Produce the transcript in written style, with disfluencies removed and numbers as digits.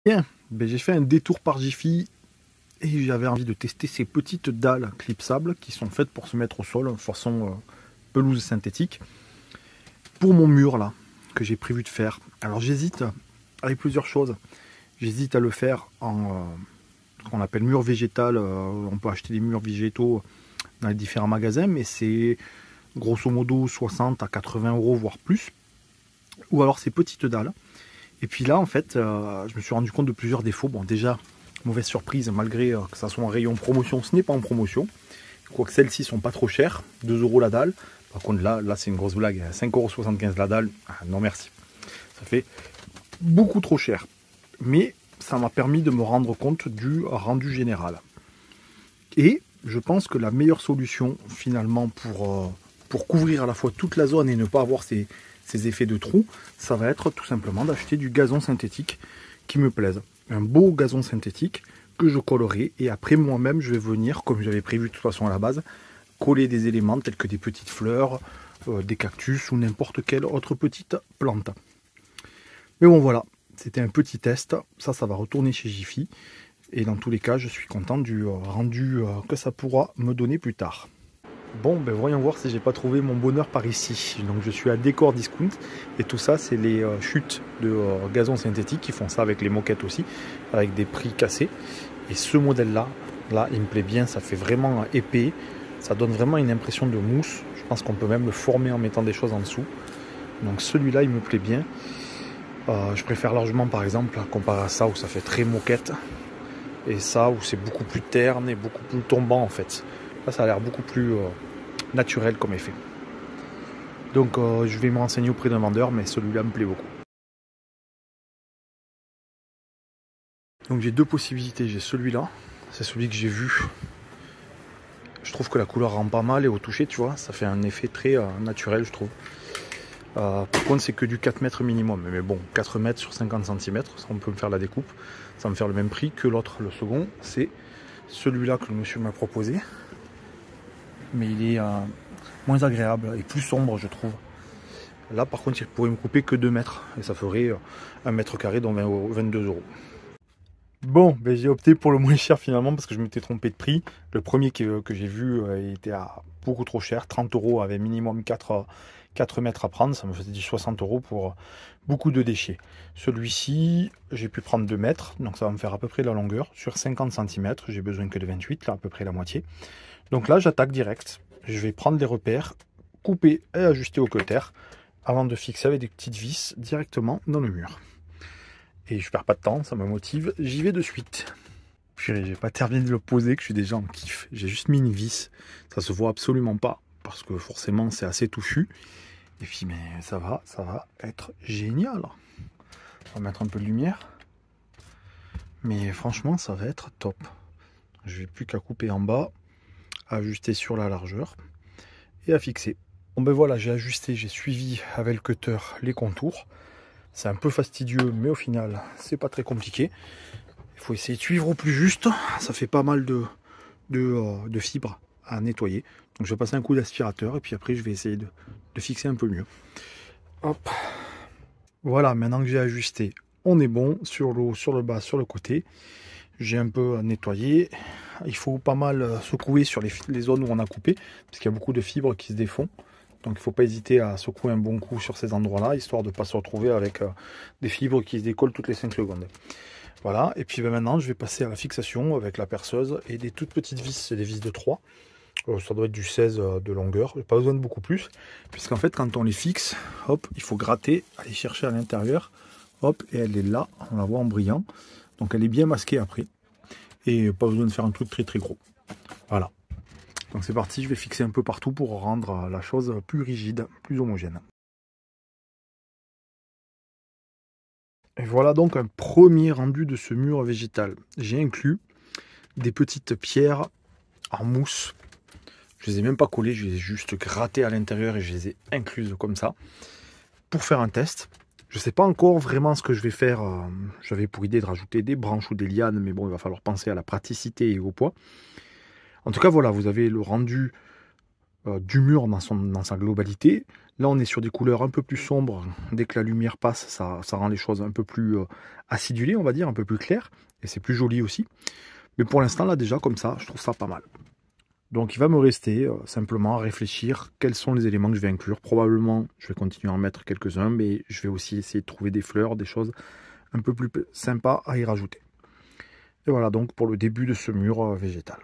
Bien, ben, j'ai fait un détour par Jiffy et j'avais envie de tester ces petites dalles clipsables qui sont faites pour se mettre au sol en façon pelouse synthétique pour mon mur là que j'ai prévu de faire. Alors j'hésite avec plusieurs choses. J'hésite à le faire en ce qu'on appelle mur végétal. On peut acheter des murs végétaux dans les différents magasins, mais c'est grosso modo 60 à 80 euros voire plus. Ou alors ces petites dalles. Et puis là, en fait, je me suis rendu compte de plusieurs défauts. Bon, déjà, mauvaise surprise, malgré que ça soit en rayon promotion, ce n'est pas en promotion. Quoique celles-ci sont pas trop chères, 2 euros la dalle. Par contre, là c'est une grosse blague, 5,75 € la dalle. Ah, non merci. Ça fait beaucoup trop cher. Mais ça m'a permis de me rendre compte du rendu général. Et je pense que la meilleure solution, finalement, pour couvrir à la fois toute la zone et ne pas avoir ces effets de trous, ça va être tout simplement d'acheter du gazon synthétique qui me plaise. Un beau gazon synthétique que je collerai et après moi-même je vais venir, comme j'avais prévu de toute façon à la base, coller des éléments tels que des petites fleurs, des cactus ou n'importe quelle autre petite plante. Mais bon voilà, c'était un petit test, ça va retourner chez Jiffy et dans tous les cas je suis content du rendu que ça pourra me donner plus tard. Bon, ben voyons voir si j'ai pas trouvé mon bonheur par ici. Donc je suis à Décor Discount et tout ça c'est les chutes de gazon synthétique qui font ça avec les moquettes aussi, avec des prix cassés. Et ce modèle là il me plaît bien, ça fait vraiment épais, ça donne vraiment une impression de mousse. Je pense qu'on peut même le former en mettant des choses en dessous. Donc celui-là il me plaît bien. Je préfère largement par exemple comparé à ça où ça fait très moquette et ça où c'est beaucoup plus terne et beaucoup plus tombant en fait. Là ça a l'air beaucoup plus naturel comme effet. Donc je vais me renseigner auprès d'un vendeur, mais celui-là me plaît beaucoup. Donc j'ai deux possibilités, j'ai celui-là, c'est celui que j'ai vu. Je trouve que la couleur rend pas mal et au toucher, tu vois, ça fait un effet très naturel, je trouve. Par contre, c'est que du 4 mètres minimum, mais bon, 4 mètres sur 50 cm, ça on peut me faire la découpe. Ça va me faire le même prix que l'autre, le second, c'est celui-là que le monsieur m'a proposé. Mais il est moins agréable et plus sombre, je trouve. Là, par contre, il pourrait me couper que 2 mètres et ça ferait 1 mètre carré, dont 22 €. Bon, ben, j'ai opté pour le moins cher finalement parce que je m'étais trompé de prix. Le premier que j'ai vu était à beaucoup trop cher, 30 € avec minimum 4 mètres à prendre. Ça me faisait 60 € pour beaucoup de déchets. Celui-ci, j'ai pu prendre 2 mètres, donc ça va me faire à peu près la longueur. Sur 50 cm, j'ai besoin que de 28, là à peu près la moitié. Donc là, j'attaque direct. Je vais prendre les repères, couper et ajuster au cutter avant de fixer avec des petites vis directement dans le mur. Et je perds pas de temps, ça me motive, j'y vais de suite. Puis j'ai pas terminé de le poser que je suis déjà en kiff. J'ai juste mis une vis, ça se voit absolument pas parce que forcément c'est assez touffu. Et puis mais ça va être génial. On va mettre un peu de lumière. Mais franchement ça va être top. Je n'ai plus qu'à couper en bas, à ajuster sur la largeur et à fixer. Bon ben voilà, j'ai ajusté, j'ai suivi avec le cutter les contours. C'est un peu fastidieux, mais au final, c'est pas très compliqué. Il faut essayer de suivre au plus juste. Ça fait pas mal de fibres à nettoyer. Donc je vais passer un coup d'aspirateur et puis après je vais essayer de fixer un peu mieux. Hop. Voilà, maintenant que j'ai ajusté, on est bon sur le haut, sur le bas, sur le côté. J'ai un peu nettoyé. Il faut pas mal secouer sur les zones où on a coupé, parce qu'il y a beaucoup de fibres qui se défont. Donc il ne faut pas hésiter à secouer un bon coup sur ces endroits-là, histoire de ne pas se retrouver avec des fibres qui se décollent toutes les 5 secondes. Voilà, et puis maintenant je vais passer à la fixation avec la perceuse et des toutes petites vis, c'est des vis de 3. Ça doit être du 16 de longueur, j'ai pas besoin de beaucoup plus, puisqu'en fait quand on les fixe, hop, il faut gratter, aller chercher à l'intérieur, hop, et elle est là, on la voit en brillant. Donc elle est bien masquée après, et pas besoin de faire un truc très très gros. Voilà. Donc c'est parti, je vais fixer un peu partout pour rendre la chose plus rigide, plus homogène. Et voilà donc un premier rendu de ce mur végétal. J'ai inclus des petites pierres en mousse. Je les ai même pas collées, je les ai juste grattées à l'intérieur et je les ai incluses comme ça pour faire un test. Je ne sais pas encore vraiment ce que je vais faire. J'avais pour idée de rajouter des branches ou des lianes, mais bon, il va falloir penser à la praticité et au poids. En tout cas, voilà, vous avez le rendu du mur dans sa globalité. Là, on est sur des couleurs un peu plus sombres. Dès que la lumière passe, ça rend les choses un peu plus acidulées, on va dire, un peu plus claires. Et c'est plus joli aussi. Mais pour l'instant, là, déjà, comme ça, je trouve ça pas mal. Donc, il va me rester simplement à réfléchir quels sont les éléments que je vais inclure. Probablement, je vais continuer à en mettre quelques-uns, mais je vais aussi essayer de trouver des fleurs, des choses un peu plus sympas à y rajouter. Et voilà donc pour le début de ce mur végétal.